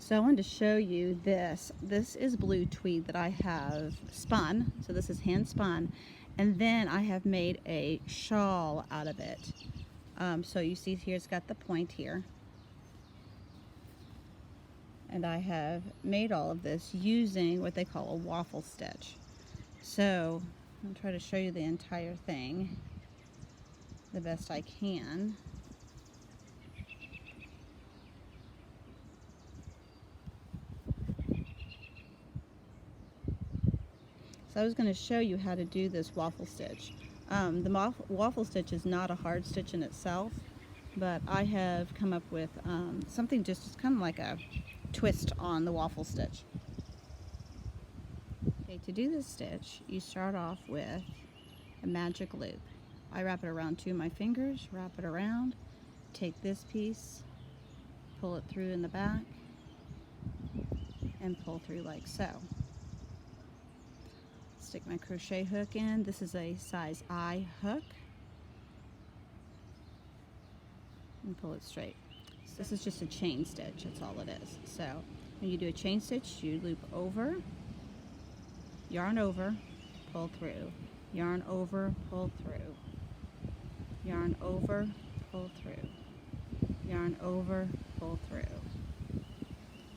So I wanted to show you this. This is blue tweed that I have spun. So this is hand spun. And then I have made a shawl out of it. So you see here it's got the point here. And I have made all of this using what they call a waffle stitch. So I'll try to show you the entire thing the best I can. So I was going to show you how to do this waffle stitch. The waffle stitch is not a hard stitch in itself, but I have come up with something just kind of like a twist on the waffle stitch. Okay, to do this stitch, you start off with a magic loop. I wrap it around two of my fingers, wrap it around, take this piece, pull it through in the back, and pull through like so. Stick my crochet hook in. This is a size I hook, and pull it straight. So this is just a chain stitch, that's all it is. So when you do a chain stitch, you loop over, yarn over, pull through, yarn over, pull through, yarn over, pull through, yarn over, pull through.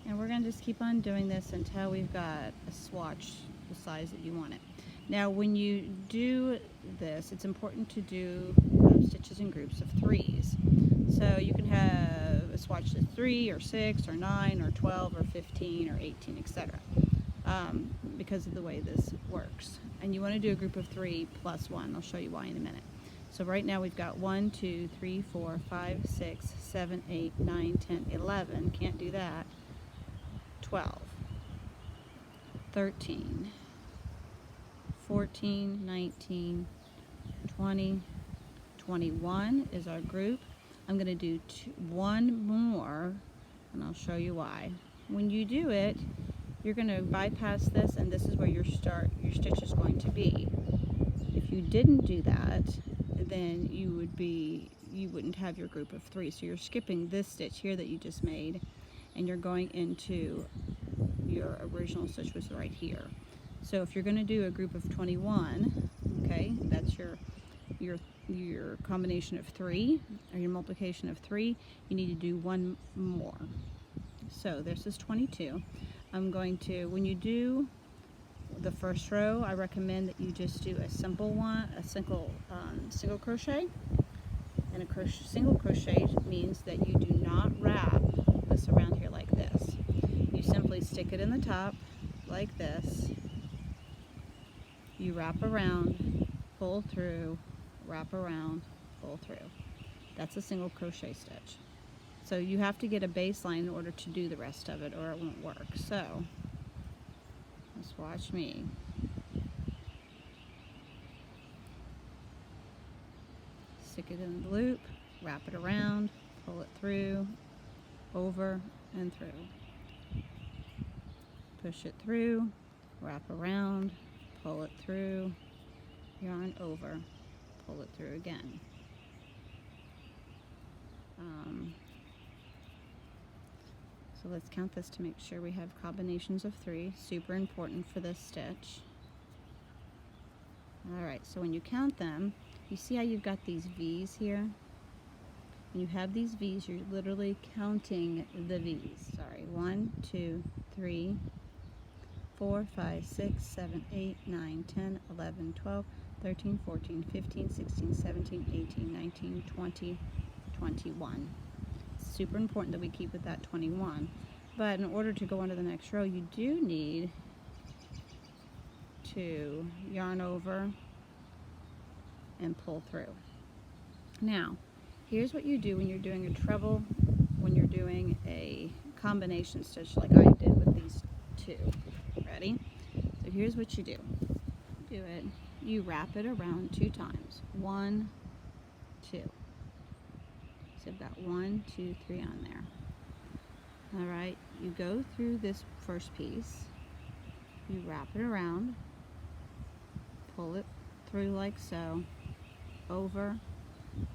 And we're going to just keep on doing this until we've got a swatch the size that you want it. Now when you do this, it's important to do stitches in groups of 3s. So you can have a swatch that's 3 or 6 or 9 or 12 or 15 or 18, etc. Because of the way this works. And you want to do a group of 3 plus 1. I'll show you why in a minute. So right now we've got 1, 2, 3, 4, 5, 6, 7, 8, 9, 10, 11. Can't do that. 12. 13, 14, 19, 20, 21 is our group. I'm going to do one more, and I'll show you why. When you do it, you're going to bypass this, and this is where your stitch is going to be. If you didn't do that, then you wouldn't have your group of 3. So you're skipping this stitch here that you just made, and you're going into your original stitch was right here. So if you're going to do a group of 21, okay, that's your combination of 3 or your multiplication of 3, you need to do one more. So this is 22. I'm going to, when you do the first row, I recommend that you just do a simple one, a single crochet. And a single crochet means that you do not wrap this around here like this. You simply stick it in the top like this. You wrap around, pull through, wrap around, pull through. That's a single crochet stitch. So you have to get a baseline in order to do the rest of it, or it won't work. So just watch me. Stick it in the loop, wrap it around, pull it through, over and through. Push it through, wrap around, pull it through, yarn over, pull it through again. So let's count this to make sure we have combinations of 3. Super important for this stitch. Alright, so when you count them, you see how you've got these V's here? When you have these V's, you're literally counting the V's. Sorry, 1, 2, 3, 4, 5, 6, 7, 8, 9, 10, 11, 12, 13, 14, 15, 16, 17, 18, 19, 20, 21. It's super important that we keep with that 21. But in order to go on to the next row, you do need to yarn over and pull through. Now, here's what you do when you're doing a treble, when you're doing a combination stitch like I did with these 2. Ready? So here's what you do. Do it. You wrap it around 2 times. 1, 2. So I've got 1, 2, 3 on there. Alright, you go through this first piece. You wrap it around. Pull it through like so. Over.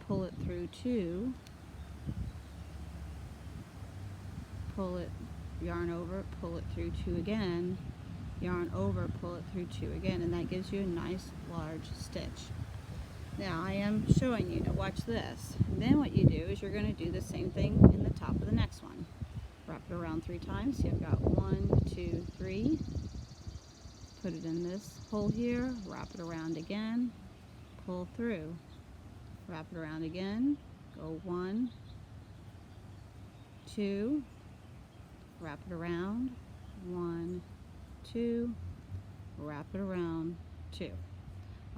Pull it through 2. Pull it yarn over, pull it through 2 again, yarn over, pull it through 2 again, and that gives you a nice large stitch. Now I am showing you, now watch this. And then what you do is you're going to do the same thing in the top of the next one. Wrap it around 3 times. So you've got 1, 2, 3. Put it in this hole here, wrap it around again, pull through, wrap it around again, go 1, 2, wrap it around, 1, 2, wrap it around, 2.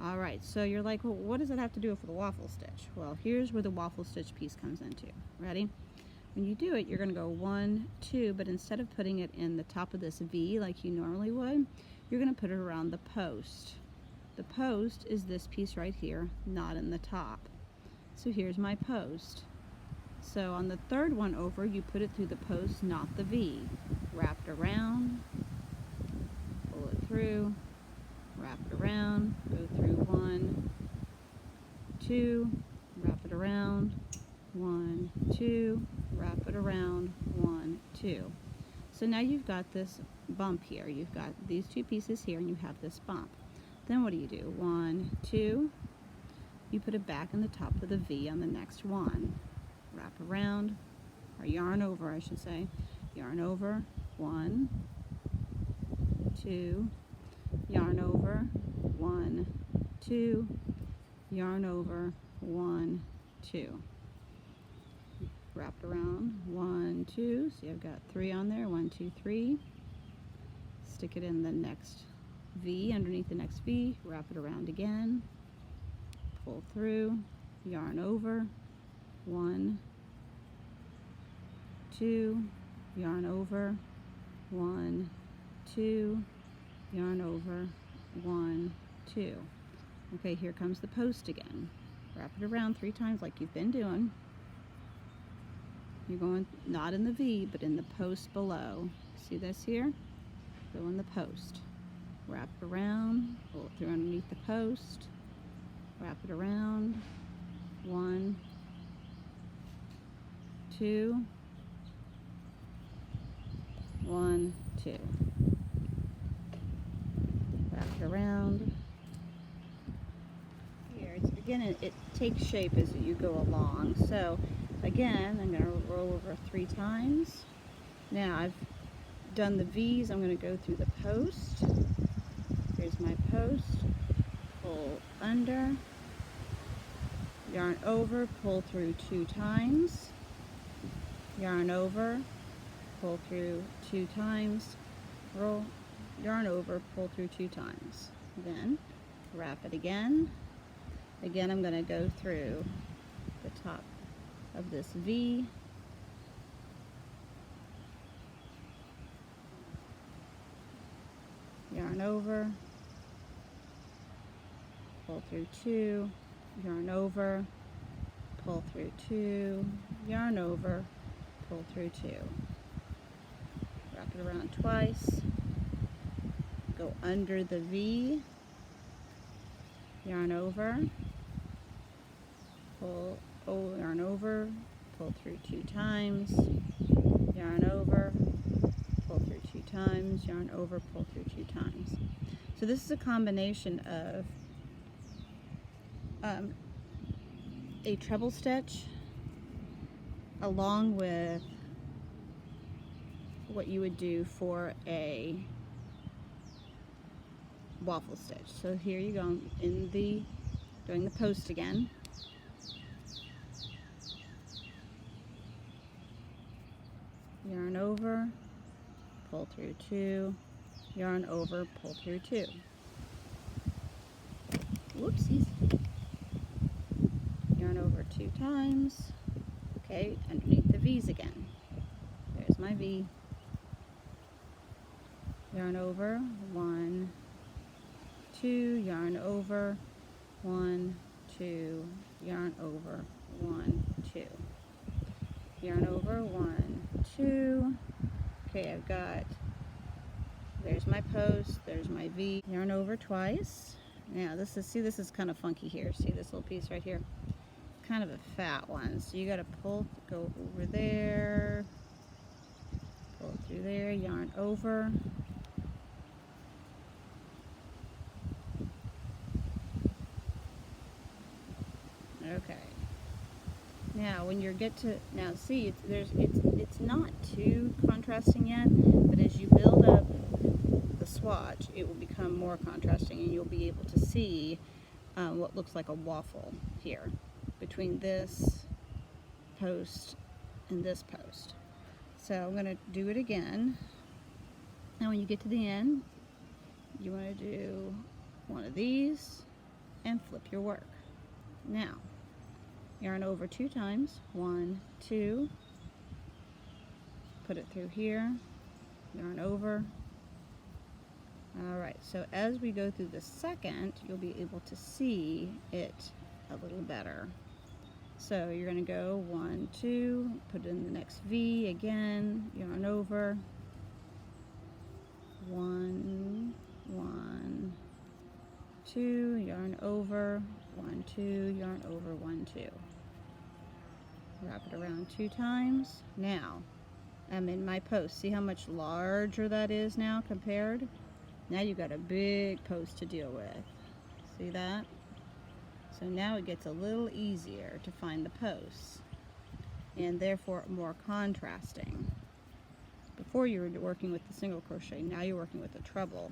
Alright, so you're like, well, what does it have to do with the waffle stitch? Well, here's where the waffle stitch piece comes into. Ready? When you do it, you're going to go 1, 2, but instead of putting it in the top of this V like you normally would, you're going to put it around the post. The post is this piece right here, not in the top. So here's my post. So on the third one over, you put it through the post, not the V. Wrap it around, pull it through, wrap it around, go through 1, 2, wrap it around, 1, 2, wrap it around, 1, 2. So now you've got this bump here. You've got these 2 pieces here and you have this bump. Then what do? 1, 2, you put it back in the top of the V on the next one. Wrap around, or yarn over I should say. Yarn over, 1, 2, yarn over, 1, 2, yarn over, 1, 2. Wrap around, 1, 2, so I've got 3 on there, 1, 2, 3. Stick it in the next V, underneath the next V, wrap it around again, pull through, yarn over, 1, 2, yarn over, 1, 2, yarn over, 1, 2. Okay, here comes the post again. Wrap it around 3 times like you've been doing. You're going not in the V, but in the post below. See this here? Go in the post. Wrap it around, pull it through underneath the post, wrap it around, 1, 2, 1, 2. Wrap it around. Here, again, it takes shape as you go along. So again, I'm going to roll over 3 times. Now I've done the V's. I'm going to go through the post. Here's my post. Pull under, yarn over, pull through 2 times, yarn over, pull through 2 times, roll, yarn over, pull through 2 times. Then wrap it again. Again, I'm going to go through the top of this V, yarn over, pull through 2, yarn over, pull through 2, yarn over, pull through 2. Wrap it around twice, go under the V, yarn over, pull, yarn over, pull through 2 times, yarn over, pull through 2 times, yarn over, pull through 2 times. So this is a combination of a treble stitch along with what you would do for a waffle stitch. So here you go in the doing the post again. Yarn over, pull through 2, yarn over, pull through 2. Whoopsies. Yarn over 2 times. Okay, underneath the V's again. There's my V. Yarn over, 1, 2, yarn over, 1, 2, yarn over, 1, 2. Yarn over, 1, 2. Okay, I've got, there's my post, there's my V. Yarn over twice. Now this is, see, this is kind of funky here. See this little piece right here? Kind of a fat one. So you got to pull, go over there, pull through through there, yarn over. Okay. Now, when you get to, now see, it's not too contrasting yet, but as you build up the swatch, it will become more contrasting, and you'll be able to see what looks like a waffle here between this post and this post. So I'm going to do it again. Now when you get to the end, you want to do one of these and flip your work. Now, yarn over 2 times, 1, 2, put it through here, yarn over. Alright, so as we go through the second, you'll be able to see it a little better. So you're going to go 1, 2, put it in the next V again, yarn over, 1, 1, 2, yarn over, 1, 2, yarn over, 1, 2. Wrap it around 2 times. Now, I'm in my post. See how much larger that is now compared? Now you've got a big post to deal with. See that? So now it gets a little easier to find the posts, and therefore more contrasting. Before you were working with the single crochet, now you're working with the treble.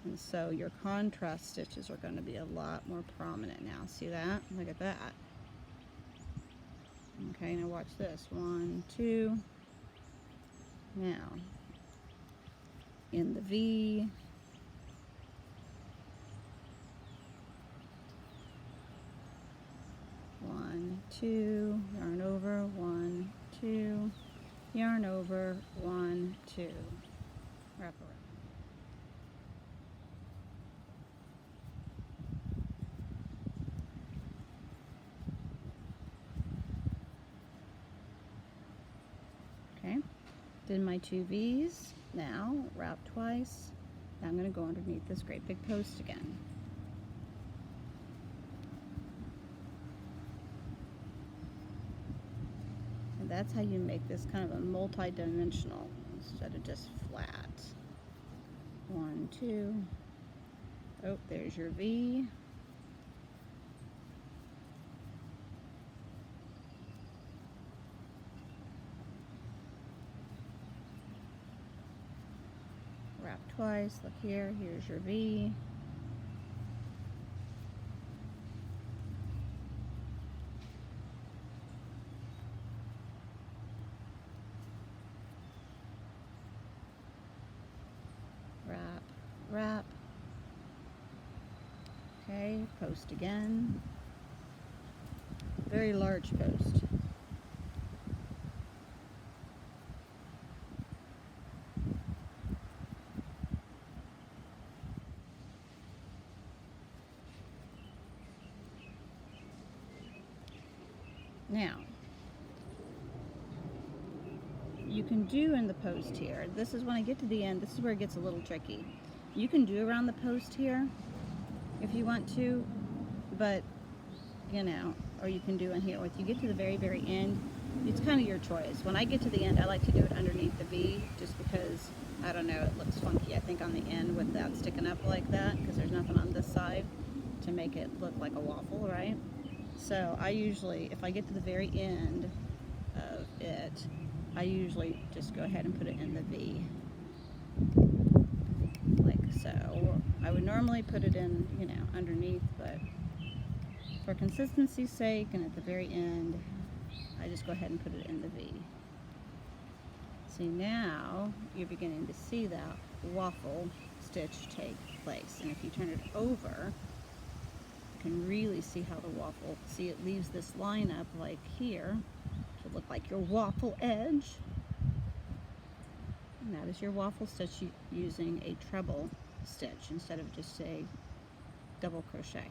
And so your contrast stitches are going to be a lot more prominent now. See that? Look at that. Okay, now watch this. 1, 2. Now, in the V. One, 2, yarn over, 1, 2, yarn over, 1, 2. Wrap around. Okay, did my 2 V's. Now wrap twice. Now I'm going to go underneath this great big post again. And that's how you make this kind of a multi-dimensional instead of just flat. 1, 2. Oh, there's your V. Wrap twice. Look here. Here's your V. Wrap, wrap. Okay, post again. Very large post. Now, you can do in the post here, this is when I get to the end, this is where it gets a little tricky. You can do around the post here if you want to, but you know, or you can do in here. When you get to the very, very end, it's kind of your choice. When I get to the end, I like to do it underneath the V just because, I don't know, it looks funky, I think, on the end with that sticking up like that, because there's nothing on this side to make it look like a waffle, right? So I usually, if I get to the very end of it, I usually just go ahead and put it in the V, like so. I would normally put it in, you know, underneath, but for consistency's sake and at the very end, I just go ahead and put it in the V. See, now you're beginning to see that waffle stitch take place, and if you turn it over, you can really see how the waffle, see, it leaves this line up like here to look like your waffle edge. And that is your waffle stitch using a treble stitch instead of just a double crochet.